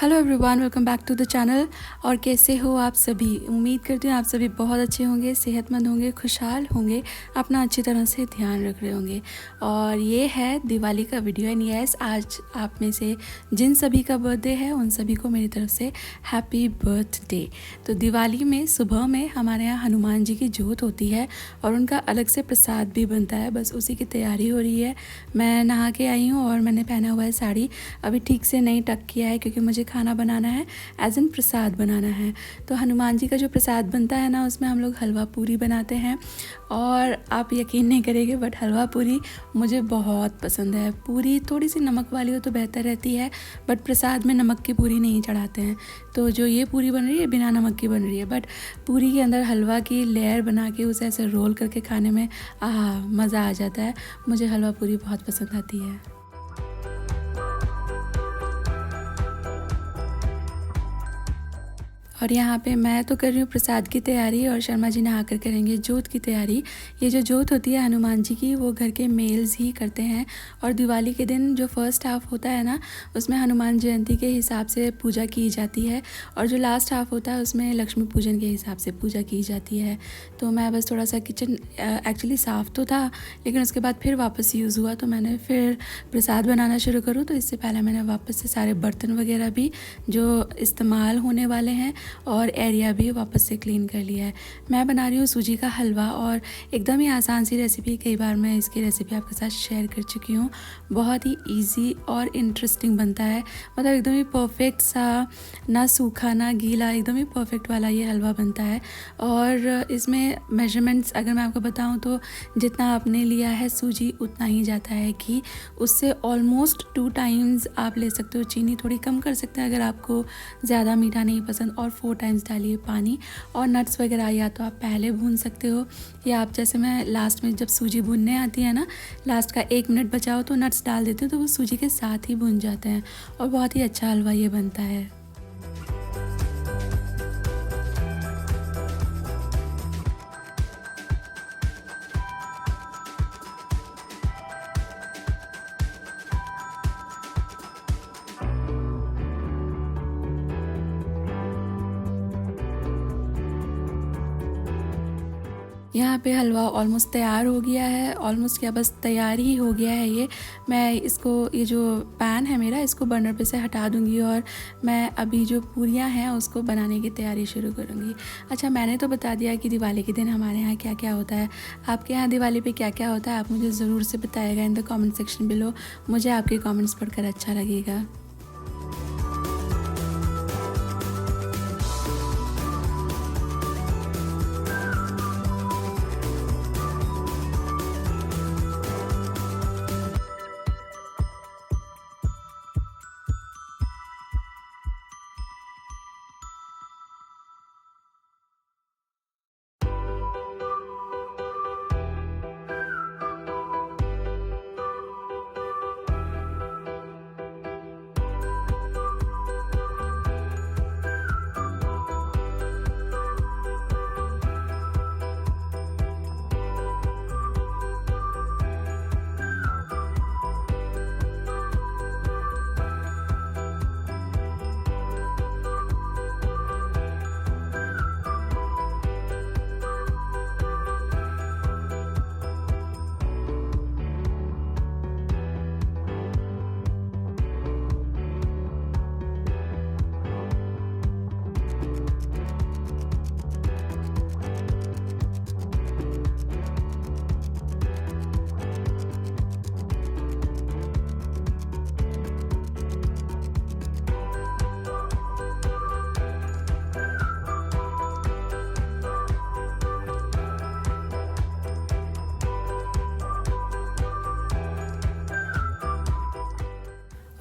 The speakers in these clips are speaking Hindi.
Hello everyone, welcome back to the channel. और कैसे हो आप सभी? उम्मीद करती हूँ आप सभी बहुत अच्छे होंगे, सेहतमंद होंगे, खुशहाल होंगे, अपना अच्छी तरह से ध्यान रख रहे होंगे। और ये है दिवाली का वीडियो एंड यस, आज आप में से जिन सभी का बर्थडे है उन सभी को मेरी तरफ से हैप्पी बर्थडे। तो दिवाली में सुबह में हमारे यहाँ हनुमान जी की जोत होती है और उनका अलग से प्रसाद भी बनता है, बस उसी की तैयारी हो रही है। मैं नहा के आई हूँ और मैंने पहना हुआ है साड़ी, अभी ठीक से नहीं टक किया है क्योंकि मुझे खाना बनाना है, एज इन प्रसाद बनाना है। तो हनुमान जी का जो प्रसाद बनता है ना, उसमें हम लोग हलवा पूरी बनाते हैं और आप यकीन नहीं करेंगे बट हलवा पूरी मुझे बहुत पसंद है। पूरी थोड़ी सी नमक वाली हो तो बेहतर रहती है, बट प्रसाद में नमक की पूरी नहीं चढ़ाते हैं। तो जो ये पूरी बन रही है बिना नमक की बन रही है, बट पूरी के अंदर हलवा की लेयर बना के उसे ऐसे रोल करके खाने में मज़ा आ जाता है। मुझे हलवा पूरी बहुत पसंद आती है। और यहाँ पे मैं तो कर रही हूँ प्रसाद की तैयारी और शर्मा जी नहा कर करेंगे जोत की तैयारी। ये जो जोत होती है हनुमान जी की, वो घर के मेल्स ही करते हैं। और दिवाली के दिन जो फर्स्ट हाफ होता है ना, उसमें हनुमान जयंती के हिसाब से पूजा की जाती है और जो लास्ट हाफ होता है उसमें लक्ष्मी पूजन के हिसाब से पूजा की जाती है। तो मैं बस थोड़ा सा किचन एक्चुअली साफ़ तो था, लेकिन उसके बाद फिर वापस यूज़ हुआ तो मैंने फिर प्रसाद बनाना शुरू करूँ। तो इससे पहले मैंने वापस से सारे बर्तन वगैरह भी जो इस्तेमाल होने वाले हैं और एरिया भी वापस से क्लीन कर लिया है। मैं बना रही हूँ सूजी का हलवा और एकदम ही आसान सी रेसिपी, कई बार मैं इसकी रेसिपी आपके साथ शेयर कर चुकी हूँ। बहुत ही इजी और इंटरेस्टिंग बनता है, मतलब एकदम ही परफेक्ट सा, ना सूखा ना गीला, एकदम ही परफेक्ट वाला ये हलवा बनता है। और इसमें मेजरमेंट्स अगर मैं आपको बताऊँ तो जितना आपने लिया है सूजी उतना ही जाता है घी, उससे ऑलमोस्ट 2 टाइम्स आप ले सकते हो। चीनी थोड़ी कम कर सकते हैं अगर आपको ज़्यादा मीठा नहीं पसंद, और 4 टाइम्स डालिए पानी। और नट्स वगैरह या तो आप पहले भून सकते हो या आप जैसे मैं लास्ट में जब सूजी भूनने आती है ना, लास्ट का 1 मिनट बचाओ तो नट्स डाल देते हो तो वो सूजी के साथ ही भून जाते हैं और बहुत ही अच्छा हलवा ये बनता है। यहाँ पे हलवा ऑलमोस्ट तैयार हो गया है, ऑलमोस्ट क्या बस तैयार ही हो गया है ये। मैं इसको, ये जो पैन है मेरा, इसको बर्नर पे से हटा दूँगी और मैं अभी जो पूरियाँ हैं उसको बनाने की तैयारी शुरू करूँगी। अच्छा, मैंने तो बता दिया कि दिवाली के दिन हमारे यहाँ क्या क्या होता है। आपके यहाँ दिवाली पे क्या क्या होता है आप मुझे ज़रूर से बताइएगा in the comment section below. मुझे आपके कॉमेंट्स पढ़कर अच्छा लगेगा।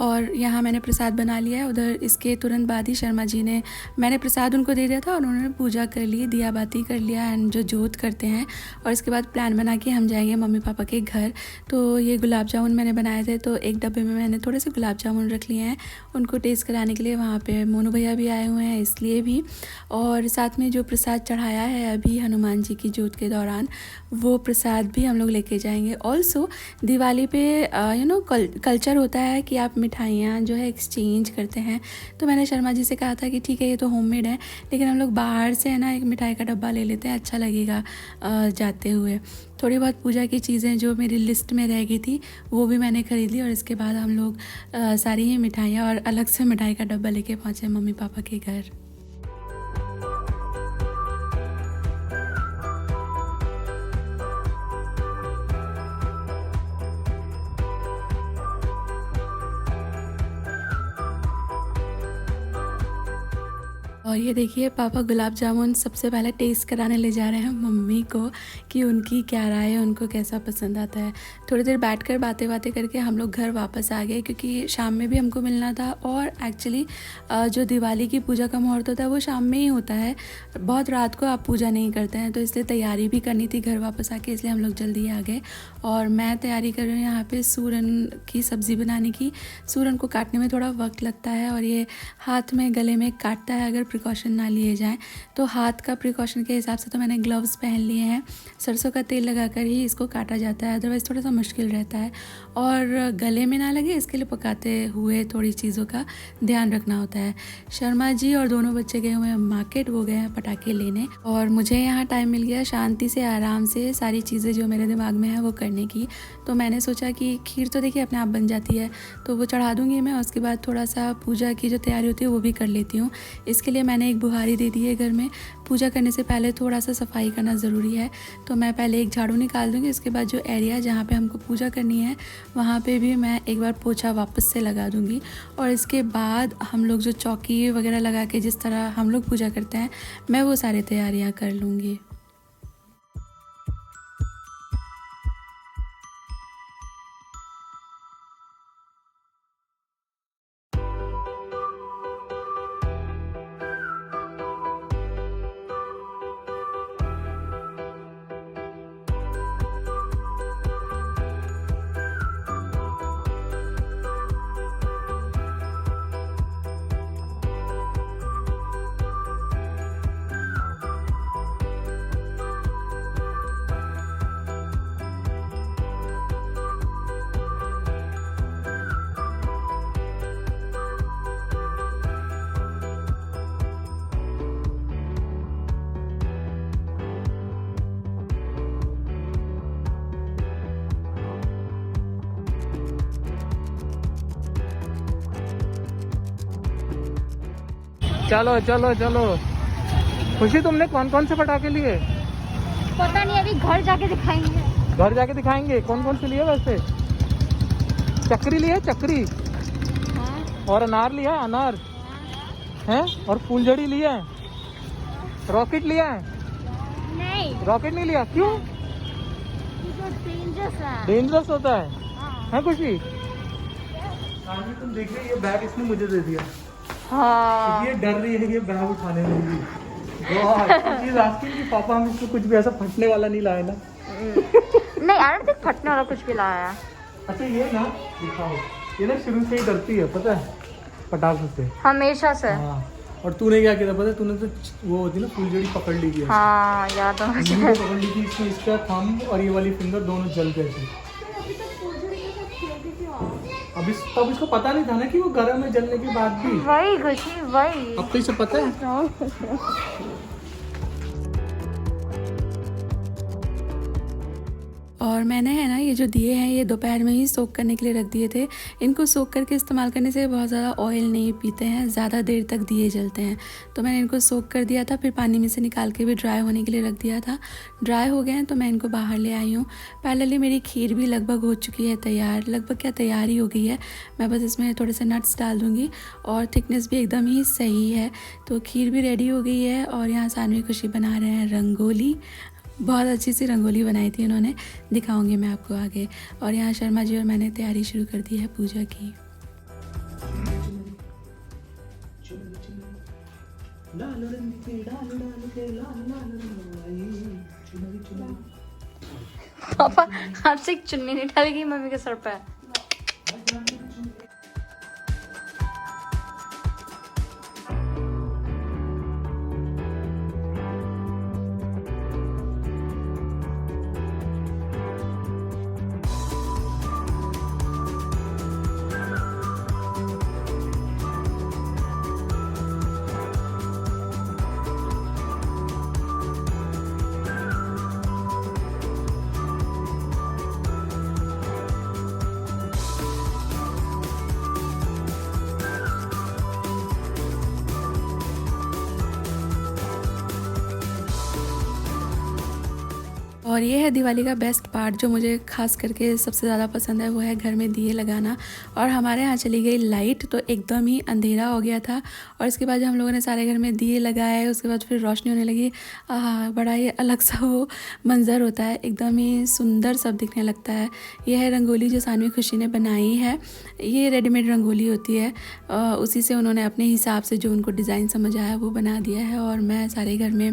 और यहाँ मैंने प्रसाद बना लिया है। उधर इसके तुरंत बाद ही शर्मा जी ने, मैंने प्रसाद उनको दे दिया था और उन्होंने पूजा कर ली, दिया बाती कर लिया एंड जो जोत करते हैं। और इसके बाद प्लान बना के हम जाएंगे मम्मी पापा के घर। तो ये गुलाब जामुन मैंने बनाए थे, तो एक डब्बे में मैंने थोड़े से गुलाब जामुन रख लिए हैं उनको टेस्ट कराने के लिए। वहाँ पर मोनू भैया भी आए हुए हैं इसलिए भी। और साथ में जो प्रसाद चढ़ाया है अभी हनुमान जी की जोत के दौरान, वो प्रसाद भी हम लोग लेके जाएंगे। ऑल्सो दिवाली पे कल्चर होता है कि आप मिठाइयाँ जो है एक्सचेंज करते हैं। तो मैंने शर्मा जी से कहा था कि ठीक है ये तो होममेड है, लेकिन हम लोग बाहर से है ना एक मिठाई का डब्बा ले लेते हैं, अच्छा लगेगा जाते हुए। थोड़ी बहुत पूजा की चीज़ें जो मेरी लिस्ट में रह गई थी वो भी मैंने ख़रीद ली, और इसके बाद हम लोग सारी ही मिठाइयाँ और अलग से मिठाई का डब्बा लेके पहुँचे मम्मी पापा के घर। और ये देखिए पापा गुलाब जामुन सबसे पहले टेस्ट कराने ले जा रहे हैं मम्मी को कि उनकी क्या राय है, उनको कैसा पसंद आता है। थोड़ी देर बैठकर बातें बातें करके हम लोग घर वापस आ गए, क्योंकि शाम में भी हमको मिलना था, और एक्चुअली जो दिवाली की पूजा का मुहूर्त होता है वो शाम में ही होता है, बहुत रात को आप पूजा नहीं करते हैं, तो इसलिए तैयारी भी करनी थी घर वापस आके, इसलिए हम लोग जल्दी आ गए। और मैं तैयारी कर रही हूँ यहाँ पे सूरन की सब्ज़ी बनाने की। सूरन को काटने में थोड़ा वक्त लगता है, और ये हाथ में गले में काटता है अगर प्रिकॉशन ना लिए जाएं। तो हाथ का प्रिकॉशन के हिसाब से तो मैंने ग्लव्स पहन लिए हैं। सरसों का तेल लगाकर ही इसको काटा जाता है, अदरवाइज़ थोड़ा सा मुश्किल रहता है, और गले में ना लगे इसके लिए पकाते हुए थोड़ी चीज़ों का ध्यान रखना होता है। शर्मा जी और दोनों बच्चे गए हुए हैं मार्केट, वो गए हैं पटाखे लेने, और मुझे यहाँ टाइम मिल गया शांति से आराम से सारी चीज़ें जो मेरे दिमाग में है वो करने की। तो मैंने सोचा कि खीर तो देखिए अपने आप बन जाती है, तो वो चढ़ा दूँगी मैं, उसके बाद थोड़ा सा पूजा की जो तैयारी होती है वो भी कर लेती हूँ। इसके लिए मैंने एक बुहारी दे दी है घर में। पूजा करने से पहले थोड़ा सा सफाई करना ज़रूरी है, तो मैं पहले एक झाड़ू निकाल दूँगी, उसके बाद जो एरिया जहाँ पे हमको पूजा करनी है वहाँ पे भी मैं एक बार पोछा वापस से लगा दूँगी। और इसके बाद हम लोग जो चौकी वगैरह लगा के जिस तरह हम लोग पूजा करते हैं, मैं वो सारी तैयारियाँ कर लूँगी। चलो चलो चलो। खुशी तुमने कौन कौन से पटाखे लिए? पता नहीं, अभी घर जाके दिखाएंगे। घर जाके दिखाएंगे कौन कौन से लिए। वैसे चक्री लिए, चक्री, और अनार लिया, अनार हैं, और फूलझड़ी लिया है, रॉकेट लिया है? नहीं, रॉकेट नहीं लिया। क्यों? डेंजरस है। डेंजरस होता है खुशी? तुम देख रही, ये बैग इसने मुझे दे दिया। हाँ, ये डर रही है ये बैग उठाने में भी। कि पापा हम इसको कुछ भी ऐसा फटने वाला नहीं लाए ना? नहीं, आई डोंट थिंक फटने वाला कुछ भी लाया है। अच्छा ये ना दिखाओ, ये ना शुरू से ही डरती है पता है पटाखों से, हमेशा से। हाँ। और तूने क्या किया पता है? तूने तो वो होती ना फुलझड़ी पकड़ ली थी। हाँ, याद है मुझे। पकड़ ली थी, इसमें इसका थंब और ये वाली फिंगर दोनों जल गए थे। अब तब इसको पता नहीं था ना कि वो गर्म है जलने के बाद भी। वही खुशी, वही। अब तो इसे पता है। और मैंने है ना ये जो दिए हैं ये दोपहर में ही सोक करने के लिए रख दिए थे। इनको सोक करके इस्तेमाल करने से बहुत ज़्यादा ऑयल नहीं पीते हैं, ज़्यादा देर तक दिए जलते हैं। तो मैंने इनको सोक कर दिया था, फिर पानी में से निकाल के भी ड्राई होने के लिए रख दिया था। ड्राई हो गए हैं तो मैं इनको बाहर ले आई हूँ। पैरेलली मेरी खीर भी लगभग हो चुकी है तैयार, लगभग क्या तैयार ही हो गई है। मैं बस इसमें थोड़े से नट्स डाल दूँगी और थिकनेस भी एकदम ही सही है। तो खीर भी रेडी हो गई है। और यहाँ सानवी खुशी बना रहे हैं रंगोली। बहुत अच्छी सी रंगोली बनाई थी उन्होंने, दिखाऊंगी मैं आपको आगे। और यहाँ शर्मा जी और मैंने तैयारी शुरू कर दी है पूजा की। पापा हाथ से एक चुन्नी नहीं डालेगी मम्मी के सर पे। और ये है दिवाली का बेस्ट पार्ट जो मुझे खास करके सबसे ज़्यादा पसंद है, वो है घर में दिए लगाना। और हमारे यहाँ चली गई लाइट तो एकदम ही अंधेरा हो गया था। और इसके बाद जब हम लोगों ने सारे घर में दिए लगाए, उसके बाद फिर रोशनी होने लगी। बड़ा ही अलग सा वो मंज़र होता है, एकदम ही सुंदर सब दिखने लगता है। यह है रंगोली जो सानवी खुशी ने बनाई है। ये रेडीमेड रंगोली होती है, उसी से उन्होंने अपने हिसाब से जो उनको डिज़ाइन समझ आया वो बना दिया है। और मैं सारे घर में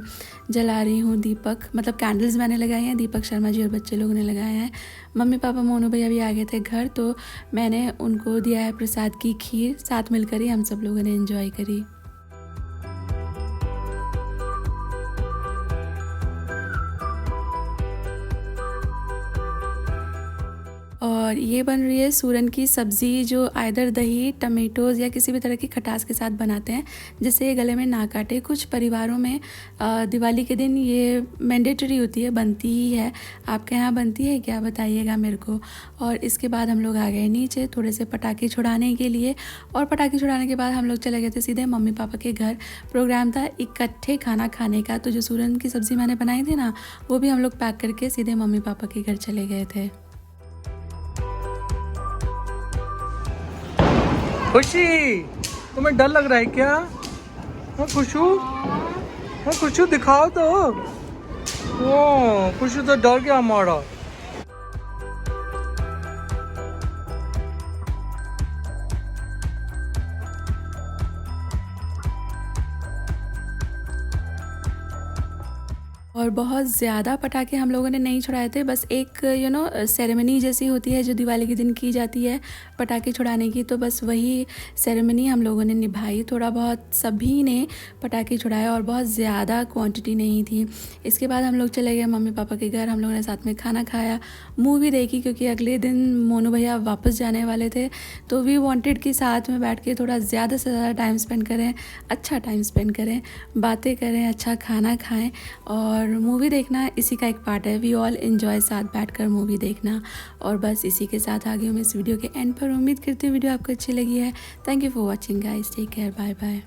जला रही हूँ दीपक, मतलब कैंडल्स मैंने लगाए हैं, दीपक शर्मा जी और बच्चे लोगों ने लगाए हैं। मम्मी पापा मोनू भैया भी आ गए थे घर, तो मैंने उनको दिया है प्रसाद की खीर। साथ मिलकर ही हम सब लोगों ने एंजॉय करी। और ये बन रही है सूरन की सब्ज़ी, जो आइदर दही, टमेटोज़ या किसी भी तरह की खटास के साथ बनाते हैं, जिससे ये गले में ना काटे। कुछ परिवारों में दिवाली के दिन ये मैंडेटरी होती है, बनती ही है। आपके यहाँ बनती है क्या, बताइएगा मेरे को। और इसके बाद हम लोग आ गए नीचे थोड़े से पटाखे छुड़ाने के लिए। और पटाखे छुड़ाने के बाद हम लोग चले गए थे सीधे मम्मी पापा के घर। प्रोग्राम था इकट्ठे खाना खाने का, तो जो सूरन की सब्ज़ी मैंने बनाई थी ना, वो भी हम लोग पैक करके सीधे मम्मी पापा के घर चले गए थे। खुशी, तुम्हें डर लग रहा है क्या? हाँ खुशू, हाँ खुशू दिखाओ तो। ओ खुशू तो डर गया हमारा। और बहुत ज़्यादा पटाखे हम लोगों ने नहीं छुड़ाए थे, बस एक सेरेमनी जैसी होती है जो दिवाली के दिन की जाती है पटाखे छुड़ाने की, तो बस वही सेरेमनी हम लोगों ने निभाई। थोड़ा बहुत सभी ने पटाखे छुड़ाए और बहुत ज़्यादा क्वांटिटी नहीं थी। इसके बाद हम लोग चले गए मम्मी पापा के घर। हम लोगों ने साथ में खाना खाया, मूवी देखी, क्योंकि अगले दिन मोनू भैया वापस जाने वाले थे, तो वी वांटेड कि साथ में बैठ के थोड़ा ज़्यादा से ज़्यादा टाइम स्पेंड करें, अच्छा टाइम स्पेंड करें, बातें करें, अच्छा खाना खाएं। और मूवी देखना इसी का एक पार्ट है। वी ऑल एंजॉय साथ बैठकर मूवी देखना। और बस इसी के साथ आ गई हूँ मैं इस वीडियो के एंड पर। उम्मीद करती हूँ वीडियो आपको अच्छी लगी है। Thank you for watching guys, take care, bye bye.